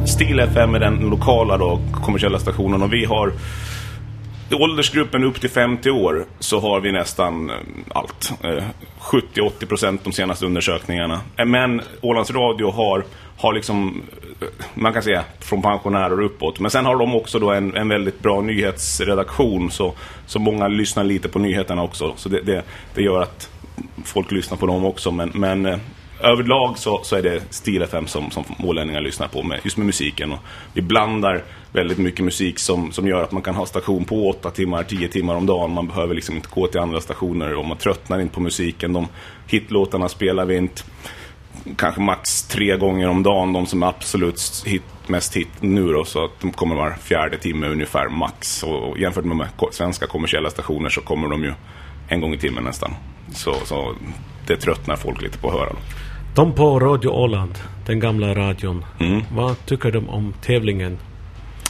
Stil FM är den lokala då, kommersiella stationen, och vi har i åldersgruppen upp till 50 år så har vi nästan allt. 70-80% de senaste undersökningarna. Men Ålands Radio har liksom, man kan säga, från pensionärer uppåt. Men sen har de också då en väldigt bra nyhetsredaktion, så många lyssnar lite på nyheterna också. Så det gör att folk lyssnar på dem också. Men överlag så är det Stil FM som ålänningar lyssnar på just med musiken. Och vi blandar väldigt mycket musik som gör att man kan ha station på 8 timmar, 10 timmar om dagen. Man behöver liksom inte gå till andra stationer och man tröttnar inte på musiken. De hitlåtarna spelar vi inte kanske max 3 gånger om dagen. De som är absolut mest hit nu då, så att de kommer var 4:e timme ungefär max. Och jämfört med svenska kommersiella stationer så kommer de ju en gång i timmen nästan. Så det tröttnar folk lite på att höra. De på Radio Åland, den gamla radion, vad tycker de om tävlingen?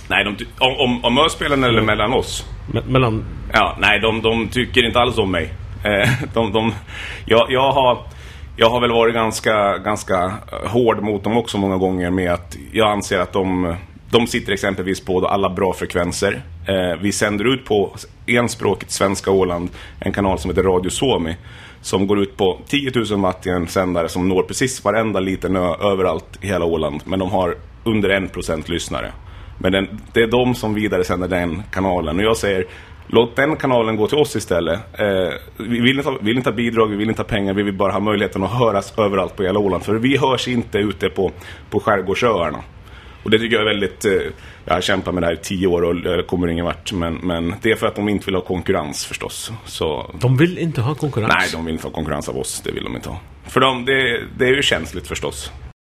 Nej, om Öspelen eller mellan oss? Mellan... Ja, nej, de tycker inte alls om mig. Jag har väl varit ganska hård mot dem också många gånger, med att jag anser att de sitter exempelvis på alla bra frekvenser. Vi sänder ut på enspråkigt svenska Åland en kanal som heter Radio Suomi, som går ut på 10 000 watt i en sändare som når precis varenda liten ö överallt i hela Åland. Men de har under 1% lyssnare. Men det är de som vidare sänder den kanalen. Och jag säger, låt den kanalen gå till oss istället. Vi vill inte ha bidrag, vi vill inte ha pengar. Vi vill bara ha möjligheten att höras överallt på hela Åland. För vi hörs inte ute på skärgårdsöarna. Och det tycker jag är väldigt... Jag har kämpat med det här i 10 år och kommer ingen vart. Men det är för att de inte vill ha konkurrens förstås. Så... De vill inte ha konkurrens? Nej, de vill inte ha konkurrens av oss. Det vill de inte ha. För det är ju känsligt förstås.